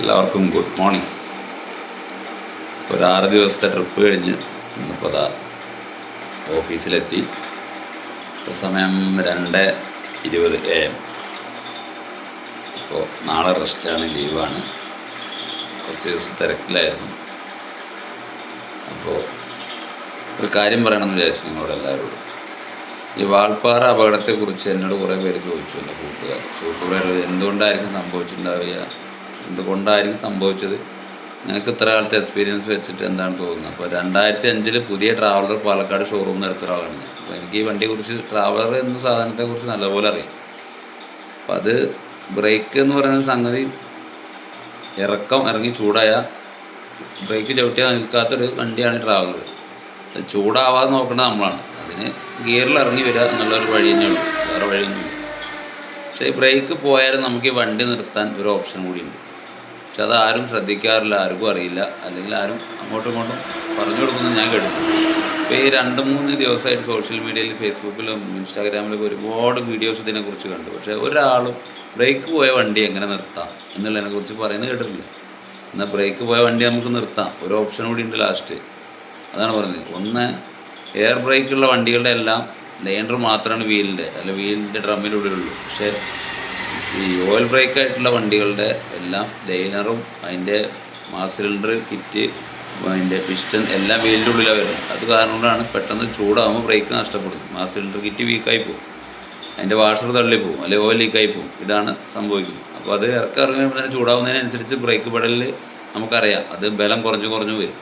എല്ലാവർക്കും good morning. ഒരു 6 ദിവസത്തെ ട്രിപ്പ് കഴിഞ്ഞ് ഇന്നിപ്പോൾ അതാ ഓഫീസിലെത്തി. ഇപ്പോൾ സമയം 2:20 AM. ഇപ്പോൾ നാളെ റെസ്റ്റാണ്, ലീവാണ്. കുറച്ച് ദിവസം തിരക്കിലായിരുന്നു. അപ്പോൾ ഒരു കാര്യം പറയണമെന്ന് വിചാരിച്ചു നിങ്ങളോട് എല്ലാവരോടും. ഈ വാൾപ്പാറ അപകടത്തെക്കുറിച്ച് എന്നോട് കുറേ പേര് ചോദിച്ചു. എൻ്റെ സുഹൃത്തുക്കൾ എന്തുകൊണ്ടായിരിക്കും സംഭവിച്ചിട്ടുണ്ടാവുക, എന്തുകൊണ്ടായിരിക്കും സംഭവിച്ചത്, നിനക്ക് ഇത്ര കാലത്തെ എക്സ്പീരിയൻസ് വെച്ചിട്ട് എന്താണ് തോന്നുന്നത്? അപ്പോൾ 2005 പുതിയ ട്രാവലർ പാലക്കാട് ഷോറൂമിൽ എടുത്ത ഒരാളാണ് ഞാൻ. അപ്പോൾ എനിക്ക് ഈ വണ്ടിയെക്കുറിച്ച്, ട്രാവലർ എന്ന സാധനത്തെക്കുറിച്ച് നല്ലപോലെ അറിയാം. അപ്പോൾ അത് ബ്രേക്ക് എന്ന് പറയുന്ന സംഗതി, ഇറങ്ങി ചൂടായ ബ്രേക്ക് ചവിട്ടിയാൽ നിൽക്കാത്തൊരു വണ്ടിയാണ് ട്രാവലർ. ചൂടാവാതെ നോക്കേണ്ടത് നമ്മളാണ്. അതിന് ഗിയറിൽ ഇറങ്ങി വരിക എന്നുള്ളൊരു വഴി തന്നെയുള്ളൂ, വേറെ വഴിയൊന്നുമില്ല. പക്ഷേ ഈ ബ്രേക്ക് പോയാലും നമുക്ക് ഈ വണ്ടി നിർത്താൻ ഒരു ഓപ്ഷൻ കൂടിയുണ്ട്. പക്ഷെ അത് ആരും ശ്രദ്ധിക്കാറില്ല, ആർക്കും അറിയില്ല, അല്ലെങ്കിൽ ആരും അങ്ങോട്ടും ഇങ്ങോട്ടും പറഞ്ഞു കൊടുക്കുന്നത് ഞാൻ കേട്ടിട്ടുണ്ട്. ഇപ്പോൾ ഈ 2-3 ദിവസമായിട്ട് സോഷ്യൽ മീഡിയയിൽ, ഫേസ്ബുക്കിലും ഇൻസ്റ്റാഗ്രാമിലൊക്കെ ഒരുപാട് വീഡിയോസ് ഇതിനെക്കുറിച്ച് കണ്ടു. പക്ഷേ ഒരാളും ബ്രേക്ക് പോയ വണ്ടി എങ്ങനെ നിർത്താം എന്നുള്ളതിനെക്കുറിച്ച് പറയുന്നത് കേട്ടിട്ടില്ല. എന്നാൽ ബ്രേക്ക് പോയ വണ്ടി നമുക്ക് നിർത്താം, ഒരു ഓപ്ഷൻ കൂടി ഉണ്ട് ലാസ്റ്റ്. അതാണ് പറഞ്ഞത്. ഒന്ന്, എയർ ബ്രേക്കുള്ള വണ്ടികളുടെ എല്ലാം ലൈനർ മാത്രമാണ് വീലിൻ്റെ ഡ്രമ്മിനുള്ളിലുള്ളൂ. പക്ഷേ ഈ ഓയിൽ ബ്രേക്ക് ആയിട്ടുള്ള വണ്ടികളുടെ എല്ലാം ലൈനറും അതിൻ്റെ മാസ് സിലിണ്ടർ കിറ്റ്, അതിൻ്റെ പിസ്റ്റൺ എല്ലാം വീലിൻ്റെ ഉള്ളിലാണ് വരുന്നത്. അത് കാരണം കൊണ്ടാണ് പെട്ടെന്ന് ചൂടാകുമ്പോൾ ബ്രേക്ക് നഷ്ടപ്പെടും. മാസ് സിലിണ്ടർ കിറ്റ് വീക്കായി പോകും, അതിൻ്റെ വാഷർ തള്ളിപ്പോവും, അല്ലെങ്കിൽ ഓയിൽ ലീക്കായി പോകും. ഇതാണ് സംഭവിക്കുന്നത്. അപ്പോൾ അത് ഇറങ്ങുമ്പോൾ തന്നെ ചൂടാവുന്നതിനനുസരിച്ച് ബ്രേക്ക് പെടലിൽ നമുക്കറിയാം അത് ബലം കുറഞ്ഞു വരും.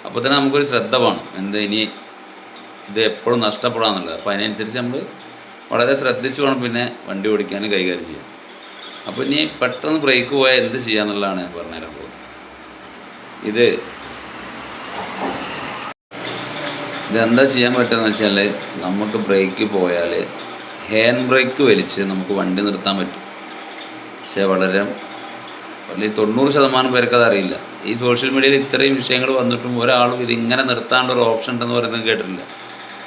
അപ്പോൾ തന്നെ നമുക്കൊരു ശ്രദ്ധ വേണം, ഇനി ഇത് എപ്പോഴും നഷ്ടപ്പെടാമെന്നുള്ളത്. അപ്പോൾ അതിനനുസരിച്ച് നമ്മൾ വളരെ ശ്രദ്ധിച്ച് വേണം പിന്നെ വണ്ടി ഓടിക്കാൻ കൈകാര്യം ചെയ്യാൻ. അപ്പോൾ ഇനി പെട്ടെന്ന് ബ്രേക്ക് പോയാൽ എന്ത് ചെയ്യാന്നുള്ളതാണ് ഞാൻ പറഞ്ഞുതരാൻ പോകുന്നത്. ഇതെന്താ ചെയ്യാൻ പറ്റുമെന്ന് വെച്ചാൽ, നമുക്ക് ബ്രേക്ക് പോയാൽ ഹാൻഡ് ബ്രേക്ക് വലിച്ച് നമുക്ക് വണ്ടി നിർത്താൻ പറ്റും. പക്ഷേ വളരെ 90% പേർക്ക് അതറിയില്ല. ഈ സോഷ്യൽ മീഡിയയിൽ ഇത്രയും വിഷയങ്ങൾ വന്നിട്ടും ഒരാളും ഇതിങ്ങനെ നിർത്താണ്ടൊരു ഓപ്ഷൻ ഉണ്ടെന്ന് പറയുന്നത് കേട്ടിട്ടില്ല.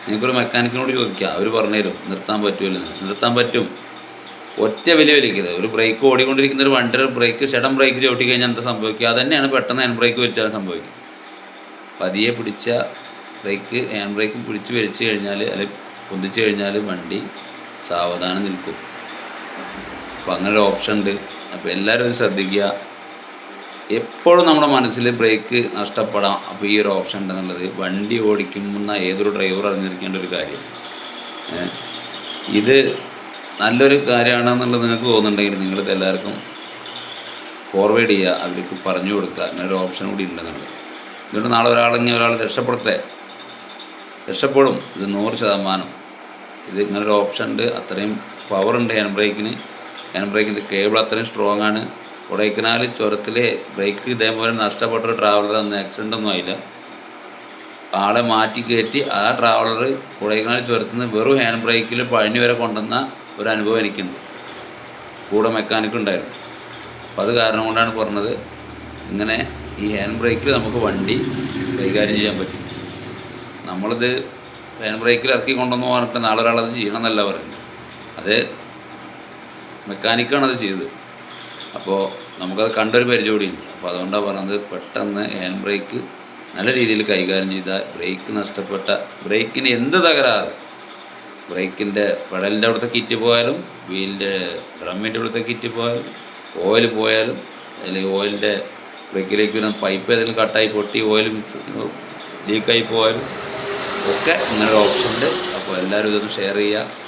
നിങ്ങൾക്കൊരു മെക്കാനിക്കിനോട് ചോദിക്കുക, അവർ പറഞ്ഞുതരും നിർത്താൻ പറ്റുമല്ലോ. നിർത്താൻ പറ്റും. ഒറ്റ വലിക്കരുത്. ഒരു ബ്രേക്ക് ഓടിക്കൊണ്ടിരിക്കുന്ന ഒരു വണ്ടിയുടെ ബ്രേക്ക് ബ്രേക്ക് ചവിട്ടി കഴിഞ്ഞാൽ എന്താ സംഭവിക്കുക? അത് തന്നെയാണ് പെട്ടെന്ന് ഹാൻഡ് ബ്രേക്ക് വലിച്ചാൽ സംഭവിക്കും. പതിയെ പിടിച്ച ഹാൻഡ് ബ്രേക്ക് പിടിച്ച് വലിച്ചു കഴിഞ്ഞാൽ, അല്ലെങ്കിൽ പൊന്തിച്ച് കഴിഞ്ഞാൽ വണ്ടി സാവധാനം നിൽക്കും. അപ്പോൾ അങ്ങനെ ഒരു ഓപ്ഷൻ ഉണ്ട്. അപ്പോൾ എല്ലാവരും ഇത് ശ്രദ്ധിക്കുക. എപ്പോഴും നമ്മുടെ മനസ്സിൽ ബ്രേക്ക് നഷ്ടപ്പെടാം. അപ്പോൾ ഈ ഒരു ഓപ്ഷൻ ഉണ്ടെന്നുള്ളത് വണ്ടി ഓടിക്കുന്ന ഏതൊരു ഡ്രൈവർ അറിഞ്ഞിരിക്കേണ്ട ഒരു കാര്യം. ഇത് നല്ലൊരു കാര്യമാണെന്നുള്ളത് നിങ്ങൾക്ക് തോന്നുന്നുണ്ടെങ്കിൽ നിങ്ങളിത് എല്ലാവർക്കും ഫോർവേഡ് ചെയ്യുക, അവർക്ക് പറഞ്ഞു കൊടുക്കുക, അങ്ങനൊരു ഓപ്ഷൻ കൂടി ഉണ്ടെന്നുള്ളത്. ഇതുകൊണ്ട് നാളെ ഒരാൾ രക്ഷപ്പെടും. ഇത് 100%. ഇത് ഇങ്ങനൊരു ഓപ്ഷൻ ഉണ്ട്. അത്രയും പവറുണ്ട് ഹാൻഡ് ബ്രേക്കിൻ്റെ കേബിൾ അത്രയും സ്ട്രോങ് ആണ്. കൊടൈക്കനാൽ ചുരത്തിൽ ബ്രേക്ക് ഇതേപോലെ നഷ്ടപ്പെട്ടൊരു ട്രാവലർ അന്ന് ആക്സിഡൻ്റ് ഒന്നും ആയില്ല. ആളെ മാറ്റി കയറ്റി ആ ട്രാവലർ കൊടൈക്കനാൽ ചുരത്തിൽ നിന്ന് വെറും ഹാൻഡ് ബ്രേക്കിൽ പഴനി വരെ കൊണ്ടുവന്ന ഒരു അനുഭവം എനിക്കുണ്ട്. കൂടെ മെക്കാനിക്ക് ഉണ്ടായിരുന്നു. അപ്പോൾ അത് കാരണം കൊണ്ടാണ് പറഞ്ഞത്, ഇങ്ങനെ ഈ ഹാൻഡ് ബ്രേക്കിൽ നമുക്ക് വണ്ടി കൈകാര്യം ചെയ്യാൻ പറ്റും. നമ്മളിത് ഹാൻഡ് ബ്രേക്കിൽ ഇറക്കി കൊണ്ടുവന്ന് പറഞ്ഞിട്ട് നാളെ ഒരാളത് ചെയ്യണം എന്നല്ല പറയുന്നത്. അത് മെക്കാനിക്കാണത് ചെയ്തത്. അപ്പോൾ നമുക്കത് കണ്ടൊരു പരിചയമുണ്ട്. അപ്പോൾ അതുകൊണ്ടാണ് പറഞ്ഞത്, പെട്ടെന്ന് ഹാൻഡ് ബ്രേക്ക് നല്ല രീതിയിൽ കൈകാര്യം ചെയ്താൽ ബ്രേക്കിന് എന്ത് തകരാറ്, ബ്രേക്കിൻ്റെ പെഡലിൻ്റെ അവിടുത്തെ കിറ്റ് പോയാലും, വീലിൻ്റെ ഡ്രമ്മിൻ്റെ അവിടുത്തെ കിറ്റ് പോയാലും, ഓയിൽ പോയാലും, അല്ലെങ്കിൽ ഓയിലിൻ്റെ ബ്രേക്കിലേക്ക് വരുന്ന പൈപ്പ് ഏതെങ്കിലും കട്ടായി പൊട്ടി ഓയിൽ ലീക്കായി പോയാലും ഒക്കെ ഇങ്ങനൊരു ഓപ്ഷൻ ഉണ്ട്. അപ്പോൾ എല്ലാവരും ഇതൊന്ന് ഷെയർ ചെയ്യുക.